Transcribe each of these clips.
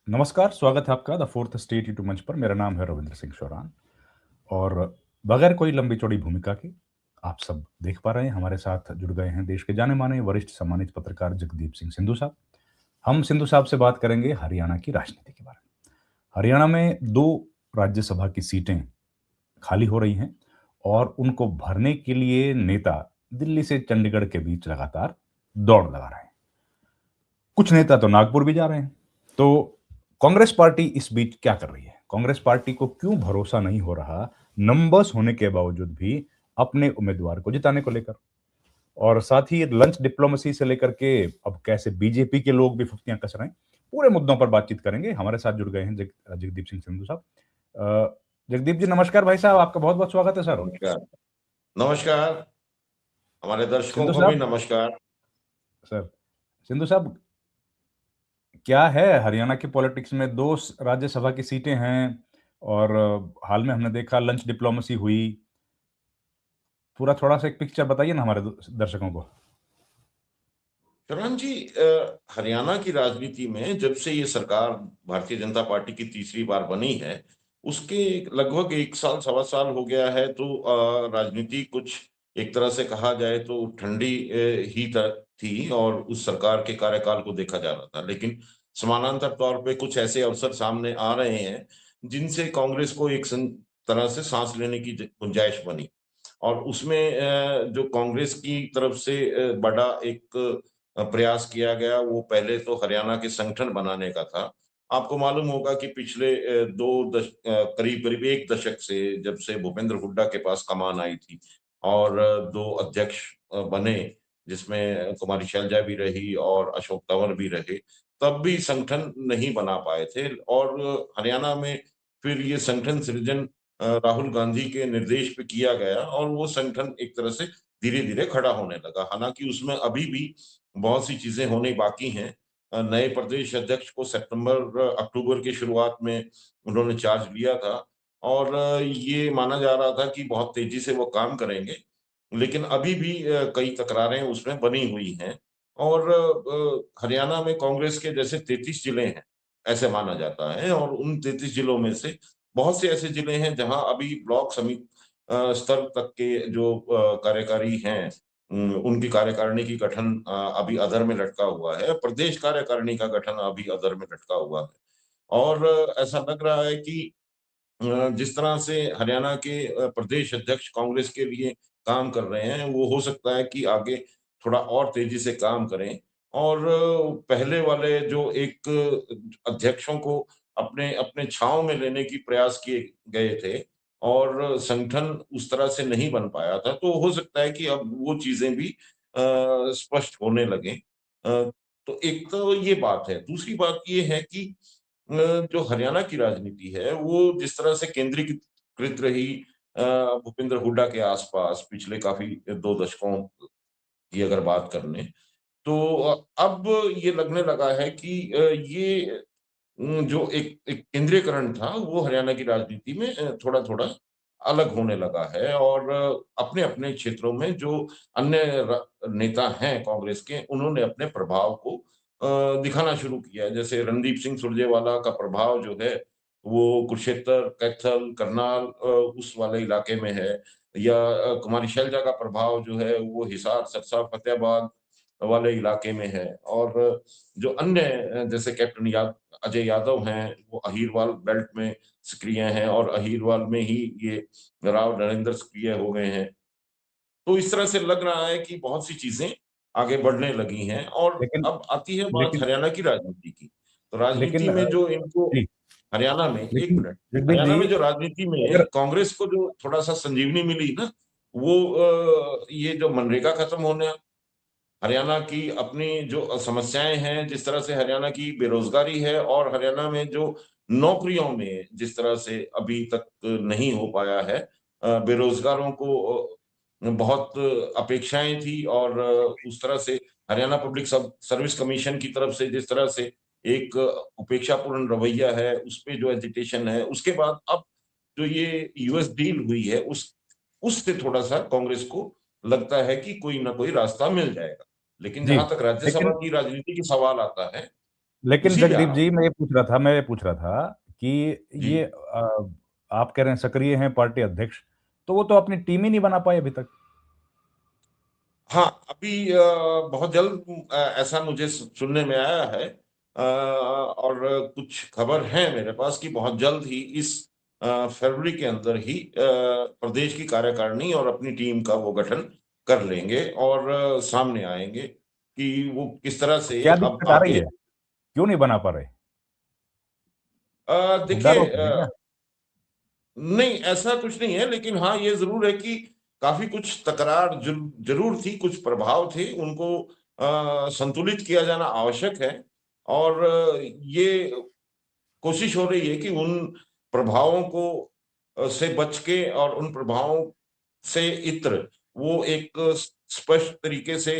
नमस्कार, स्वागत है आपका द फोर्थ स्टेट यूट्यूब मंच पर। मेरा नाम है रविंद्र सिंह शौरान और बगैर कोई लंबी-चौड़ी भूमिका के आप सब देख पा रहे हैं, हमारे साथ जुड़ गए हैं देश के जाने-माने वरिष्ठ सम्मानित पत्रकार जगदीप सिंह सिंधु साहब। हम सिंधु साहब से बात करेंगे हरियाणा की राजनीति के बारे में। हरियाणा में 2 राज्यसभा की सीटें खाली हो रही हैं और उनको भरने के लिए नेता दिल्ली से चंडीगढ़ के बीच लगातार दौड़ लगा रहे हैं। कुछ नेता तो नागपुर भी जा रहे हैं। तो कांग्रेस पार्टी इस बीच क्या कर रही है? कांग्रेस पार्टी को क्यों भरोसा नहीं हो रहा, नंबर्स होने के बावजूद भी अपने उम्मीदवार को जिताने को लेकर? और साथ ही लंच डिप्लोमेसी से लेकर के अब कैसे बीजेपी के लोग भी फुर्तियां कस रहे हैं, पूरे मुद्दों पर बातचीत करेंगे। हमारे साथ जुड़ गए हैं जगदीप सिंह संधू साहब। जगदीप जी नमस्कार। भाई साहब आपका बहुत-बहुत स्वागत है सर। नमस्कार। नमस्कार, हमारे दर्शकों सिंधु को भी साहब नमस्कार। सर, सिंधु साहब क्या है हरियाणा की पॉलिटिक्स में 2 राज्यसभा की सीटें हैं और हाल में हमने देखा लंच डिप्लोमेसी हुई। पूरा थोड़ा-सा एक पिक्चर बताइए ना हमारे दर्शकों को। शरण जी, हरियाणा की राजनीति में जब से ये सरकार भारतीय जनता पार्टी की तीसरी बार बनी है, उसके लगभग 1 साल, सवा साल हो गया है। तो राजनीति कुछ एक तरह से कहा जाए तो ठंडी ही थी और उस सरकार के कार्यकाल को देखा जा रहा था। लेकिन समानांतर तौर पे कुछ ऐसे अवसर सामने आ रहे हैं, जिनसे कांग्रेस को एक तरह से सांस लेने की गुंजाइश बनी। और उसमें जो कांग्रेस की तरफ से बड़ा एक प्रयास किया गया, वो पहले तो हरियाणा के संगठन बनाने का था। आपको मालूम होगा कि पिछले 2 करीब-करीब 1 दशक से जब से भूपेंद्र हुड्डा के पास कमान आई थी और 2 अध्यक्ष बने, जिसमें कुमारी शैलजा भी रही और अशोक तंवर भी रहे, तब भी संगठन नहीं बना पाए थे। और हरियाणा में फिर ये संगठन सृजन राहुल गांधी के निर्देश पे किया गया और वो संगठन एक तरह से धीरे-धीरे खड़ा होने लगा। हालाँकि उसमें अभी भी बहुत सी चीज़ें होनी बाकी हैं। नए प्रदेश अध्यक्ष को अक्टूबर की शुरुआत में उन्होंने चार्ज लिया था और ये माना जा रहा था कि बहुत तेज़ी से वो काम करेंगे। लेकिन अभी भी कई तकरारें उसमें बनी हुई हैं और हरियाणा में कांग्रेस के जैसे 33 जिले हैं, ऐसे माना जाता है और उन 33 जिलों में से बहुत से ऐसे जिले हैं जहां अभी ब्लॉक समिति स्तर तक के जो कार्यकारी हैं, उनकी कार्यकारिणी की गठन अभी अधर में लटका हुआ है। प्रदेश कार्यकारिणी का गठन अभी अधर में लटका हुआ है और ऐसा लग रहा है कि जिस तरह से हरियाणा के प्रदेश अध्यक्ष कांग्रेस के लिए काम कर रहे हैं, वो हो सकता है कि आगे थोड़ा और तेजी से काम करें और पहले वाले जो एक अध्यक्षों को अपने अपने छाँव में लेने की प्रयास किए गए थे और संगठन उस तरह से नहीं बन पाया था, तो हो सकता है कि अब वो चीज़ें भी स्पष्ट होने लगें। तो एक तो ये बात है। दूसरी बात ये है कि जो हरियाणा की राजनीति है, वो जिस तरह से केंद्रीकृत रही भूपेंद्र हुड्डा के आसपास पिछले काफ़ी 2 दशकों की अगर बात कर लें, तो अब ये लगने लगा है कि ये जो एक एक केंद्रीयकरण था, वो हरियाणा की राजनीति में थोड़ा-थोड़ा अलग होने लगा है और अपने-अपने क्षेत्रों में जो अन्य नेता हैं कांग्रेस के, उन्होंने अपने प्रभाव को दिखाना शुरू किया है। जैसे रणदीप सिंह सुरजेवाला का प्रभाव जो है, वो कुरुक्षेत्र, कैथल, करनाल उस वाले इलाके में है या कुमारी शैलजा का प्रभाव जो है, वो हिसार, सिरसा, फतेहाबाद वाले इलाके में है और जो अन्य जैसे अजय यादव हैं, वो अहीरवाल बेल्ट में सक्रिय हैं और अहीरवाल में ही ये राव नरेंद्र सक्रिय हो गए हैं। तो इस तरह से लग रहा है कि बहुत सी चीज़ें आगे बढ़ने लगी हैं और लेकिन अब आती है बात लेकिन हरियाणा की राजनीति की। तो राजनीति लेकिन में जो इनको जी, हरियाणा में 1 लेकिन मिनट, जगदीप हरियाणा जी में जो राजनीति में अगर कांग्रेस को जो थोड़ा-सा संजीवनी मिली ना, वो ये जो मनरेगा खत्म होना, हरियाणा की अपनी जो समस्याएँ हैं, जिस तरह से हरियाणा की बेरोज़गारी है और हरियाणा में जो नौकरियों में जिस तरह से अभी तक नहीं हो पाया है, बेरोज़गारों को बहुत अपेक्षाएँ थी और उस तरह से हरियाणा पब्लिक सब सर्विस कमीशन की तरफ से जिस तरह से एक उपेक्षापूर्ण रवैया है, उसपे जो एजिटेशन है, उसके बाद अब जो ये यूएस डील हुई है, उससे थोड़ा-सा कांग्रेस को लगता है कि कोई ना कोई रास्ता मिल जाएगा। लेकिन जी, जहाँ तक राज्यसभा लेकिन की राजनीति की सवाल आता है, लेकिन उसी के जगदीप आप जी, मैं ये पूछ रहा था कि जी। ये आप कह रहे हैं सक्रिय हैं पार्टी अध्यक्ष, तो वो तो अपनी टीम ही नहीं बना पाए अभी तक। हाँ, अभी बहुत जल्द ऐसा मुझे सुनने में आया है और कुछ खबर है मेरे पास कि बहुत जल्द ही इस फरवरी के अंदर ही प्रदेश की कार्यकारिणी और अपनी टीम का वो गठन कर लेंगे और सामने आएंगे कि वो किस तरह तो से क्या अब दिक्कत आ रही आगे है? क्यों नहीं बना पा रहे? हुड्डा देखिए रोक रहे हैं क्या? नहीं, ऐसा कुछ नहीं है, लेकिन हाँ, ये ज़रूर है कि काफ़ी कुछ तकरार ज़रूर थी, कुछ प्रभाव थे, उनको संतुलित किया जाना आवश्यक है और ये कोशिश हो रही है कि उन प्रभावों को से बच के और उन प्रभावों से इत्र वो एक स्पष्ट तरीके से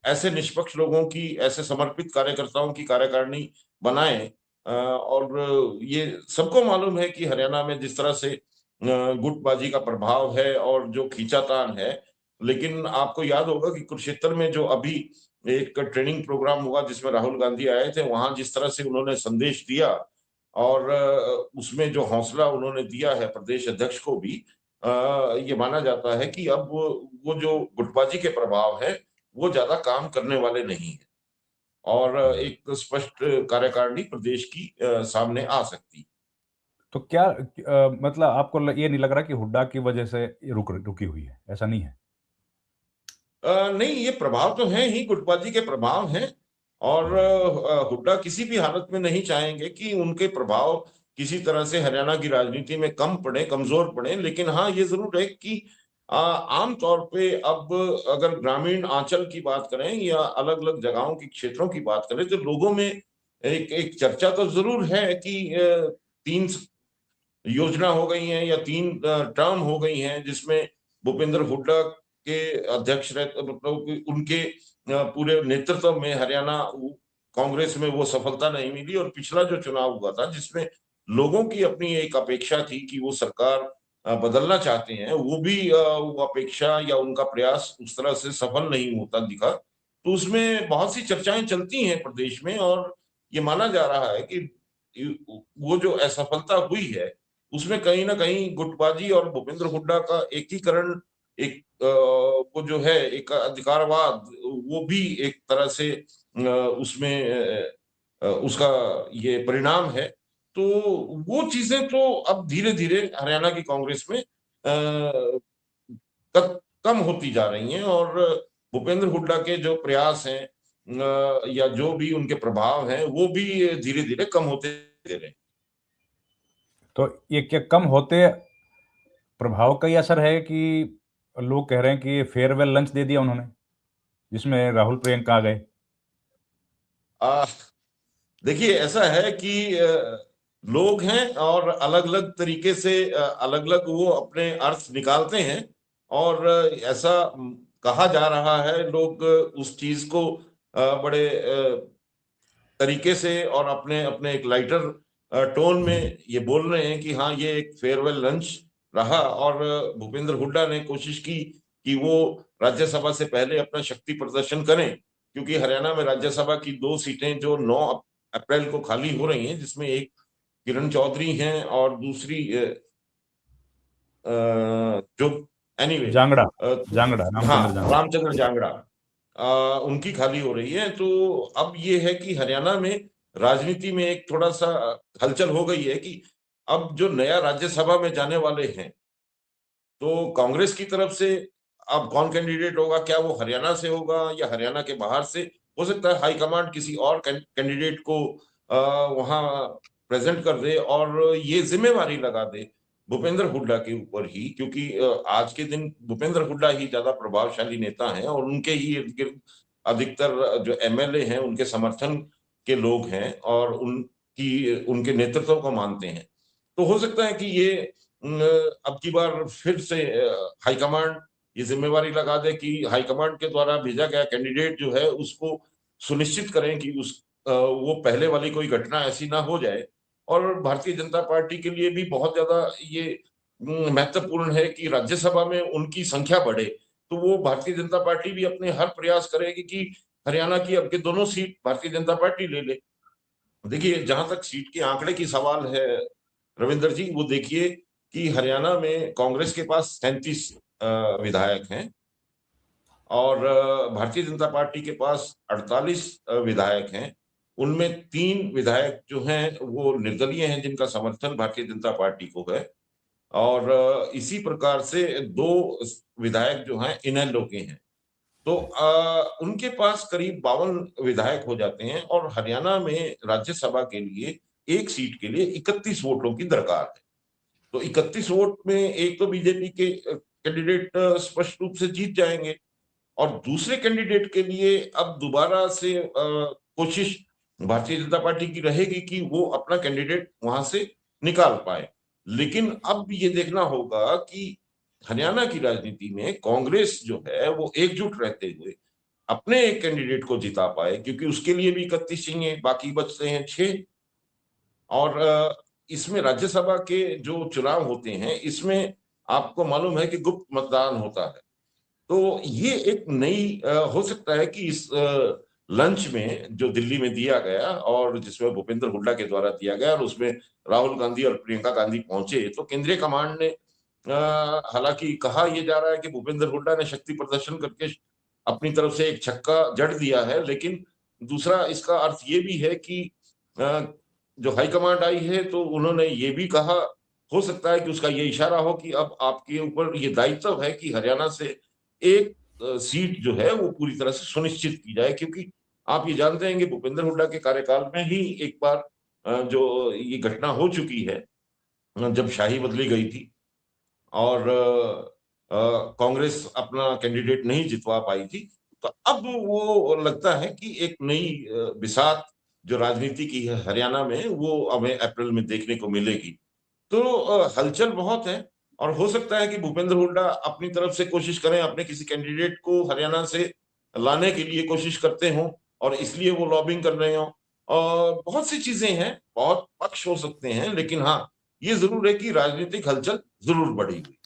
ऐसे निष्पक्ष लोगों की, ऐसे समर्पित कार्यकर्ताओं की कार्यकारिणी बनाएँ और ये सबको मालूम है कि हरियाणा में जिस तरह से गुटबाजी का प्रभाव है और जो खींचातान है, लेकिन आपको याद होगा कि कुरुक्षेत्र में जो अभी एक ट्रेनिंग प्रोग्राम हुआ जिसमें राहुल गांधी आए थे, वहाँ जिस तरह से उन्होंने संदेश दिया और उसमें जो हौसला उन्होंने दिया है प्रदेश अध्यक्ष को भी ये माना जाता है कि अब वो जो गुटबाजी के प्रभाव हैं, वो ज़्यादा काम करने वाले नहीं हैं और हुँ। एक स्पष्ट कार्यकारिणी प्रदेश की सामने आ सकती है। तो क्या मतलब आपको ये नहीं लग रहा कि हुड्डा की वजह से ये रुकी हुई है? ऐसा नहीं है? नहीं, ये प्रभाव तो हैं ही, गुटबाजी के प्रभाव हैं और हुँ। हुड्डा किसी भी हालत में नहीं चाहेंगे कि उनके प्रभाव किसी तरह से हरियाणा की राजनीति में कम पड़े, कमज़ोर पड़े। लेकिन हाँ, ये ज़रूर है कि आम तौर पे अब अगर ग्रामीण आंचल की बात करें या अलग-अलग जगहों की क्षेत्रों की बात करें, तो लोगों में एक एक चर्चा तो ज़रूर है कि 3 योजना हो गई हैं या 3 टर्म हो गई हैं जिसमें भूपेंद्र हुड्डा के अध्यक्ष मतलब कि उनके पूरे नेतृत्व में हरियाणा कांग्रेस में वो सफलता नहीं मिली और पिछला जो चुनाव हुआ था जिसमें लोगों की अपनी एक अपेक्षा थी कि वो सरकार बदलना चाहते हैं, वो भी वो अपेक्षा या उनका प्रयास उस तरह से सफल नहीं होता दिखा। तो उसमें बहुत सी चर्चाएँ चलती हैं प्रदेश में और ये माना जा रहा है कि वो जो असफलता हुई है उसमें कहीं न कहीं गुटबाजी और भूपेंद्र हुड्डा का एकीकरण एक वो जो है एक अधिकारवाद वो भी एक तरह से उसमें उसका ये परिणाम है। तो वो चीज़ें तो अब धीरे-धीरे हरियाणा की कांग्रेस में क कम होती जा रही हैं और भूपेंद्र हुड्डा के जो प्रयास हैं या जो भी उनके प्रभाव हैं, वो भी धीरे-धीरे कम होते दे रहे हैं। तो ये क्या कम होते प्रभाव का ही असर है कि लोग कह रहे हैं कि फेयरवेल लंच दे दिया उन्होंने, जिसमें राहुल प्रियंका आ गए? अ देखिए, ऐसा है कि लोग हैं और अलग-अलग तरीके से अलग-अलग वो अपने अर्थ निकालते हैं और ऐसा कहा जा रहा है, लोग उस चीज़ को बड़े तरीके से और अपने एक लाइटर टोन में ये बोल रहे हैं कि हाँ, ये एक फेयरवेल लंच रहा और भूपेंद्र हुड्डा ने कोशिश की कि वो राज्यसभा से पहले अपना शक्ति प्रदर्शन करें, क्योंकि हरियाणा में राज्यसभा की 2 सीटें जो 9 अप्रैल को खाली हो रही हैं, जिसमें एक किरण चौधरी हैं और दूसरी जो एनीवे जांगड़ा, तो जांगड़ा, रामचंद्र हाँ, जांगड़ा। रामचंद्र जांगड़ा उनकी खाली हो रही है। तो अब ये है कि हरियाणा में राजनीति में एक थोड़ा-सा हलचल हो गई है कि अब जो नया राज्यसभा में जाने वाले हैं, तो कांग्रेस की तरफ से अब कौन कैंडिडेट होगा, क्या वो हरियाणा से होगा या हरियाणा के बाहर से? हो सकता है हाईकमांड किसी और कैंडिडेट को वहाँ प्रेज़ेंट कर दे और ये ज़िम्मेवारी लगा दे भूपेंद्र हुड्डा के ऊपर ही क्योंकि आज के दिन भूपेंद्र हुड्डा ही ज़्यादा प्रभावशाली नेता हैं और उनके ही इर्द-गिर्द अधिकतर जो एमएलए हैं, उनके समर्थन के लोग हैं और उनके नेतृत्व को मानते हैं। तो हो सकता है कि ये अब की बार फिर से हाईकमांड ये ज़िम्मेवारी लगा दे कि हाईकमांड के द्वारा भेजा गया कैंडिडेट जो है उसको सुनिश्चित करें कि वो पहले वाली कोई घटना ऐसी ना हो जाए। और भारतीय जनता पार्टी के लिए भी बहुत ज़्यादा ये महत्वपूर्ण है कि राज्यसभा में उनकी संख्या बढ़े। तो वो भारतीय जनता पार्टी भी अपने हर प्रयास करेगी कि हरियाणा की अब के दोनों सीट भारतीय जनता पार्टी ले ले। देखिए, जहां तक सीट के आंकड़े की सवाल है रविंदर जी, वो देखिए कि हरियाणा में कांग्रेस के पास 37 विधायक हैं और भारतीय जनता पार्टी के पास 48 विधायक हैं। उनमें 3 विधायक जो हैं वो निर्दलीय हैं, जिनका समर्थन भारतीय जनता पार्टी को है, और इसी प्रकार से 2 विधायक जो हैं इनेलो के हैं। तो उनके पास करीब 52 विधायक हो जाते हैं और हरियाणा में राज्यसभा के लिए एक सीट के लिए 31 वोटों की दरकार है। तो 31 वोट में एक तो बीजेपी के कैंडिडेट स्पष्ट रूप से जीत जाएंगे और दूसरे कैंडिडेट के लिए अब दोबारा से कोशिश भारतीय जनता पार्टी की रहेगी कि वो अपना कैंडिडेट वहां से निकाल पाए। लेकिन अब ये देखना होगा कि हरियाणा की राजनीति में कांग्रेस जो है वो एकजुट रहते हुए अपने एक कैंडिडेट को जिता पाए, क्योंकि उसके लिए भी 31 चाहिए, बाकी बचते हैं 6। और इसमें राज्यसभा के जो चुनाव होते हैं इसमें आपको मालूम है कि गुप्त मतदान होता है। तो ये एक नई हो सकता है कि इस लंच में जो दिल्ली में दिया गया और जिसमें भूपेंद्र हुड्डा के द्वारा दिया गया और उसमें राहुल गांधी और प्रियंका गांधी पहुंचे, तो केंद्रीय कमांड ने हालांकि कहा यह जा रहा है कि भूपेंद्र हुड्डा ने शक्ति प्रदर्शन करके अपनी तरफ से एक छक्का जड़ दिया है, लेकिन दूसरा इसका अर्थ ये भी है कि अ, जो हाईकमांड आई है तो उन्होंने ये भी कहा, हो सकता है कि उसका ये इशारा हो कि अब आपके ऊपर ये दायित्व है कि हरियाणा से एक सीट जो है वो पूरी तरह से सुनिश्चित की जाए, क्योंकि आप ये जानते हैं कि भूपेंद्र हुड्डा के कार्यकाल में ही एक बार जो ये घटना हो चुकी है, जब शाही बदली गई थी और कांग्रेस अपना कैंडिडेट नहीं जितवा पाई थी। तो अब वो लगता है कि एक नई बिसात जो राजनीति की है हरियाणा में, वो हमें अप्रैल में देखने को मिलेगी। तो हलचल बहुत है और हो सकता है कि भूपेंद्र हुड्डा अपनी तरफ से कोशिश करें, अपने किसी कैंडिडेट को हरियाणा से लाने के लिए कोशिश करते हों और इसलिए वो लॉबिंग कर रहे हों। और बहुत सी चीजें हैं, बहुत पक्ष हो सकते हैं, लेकिन हाँ, ये जरूर है कि राजनीतिक हलचल जरूर बढ़ी हुई।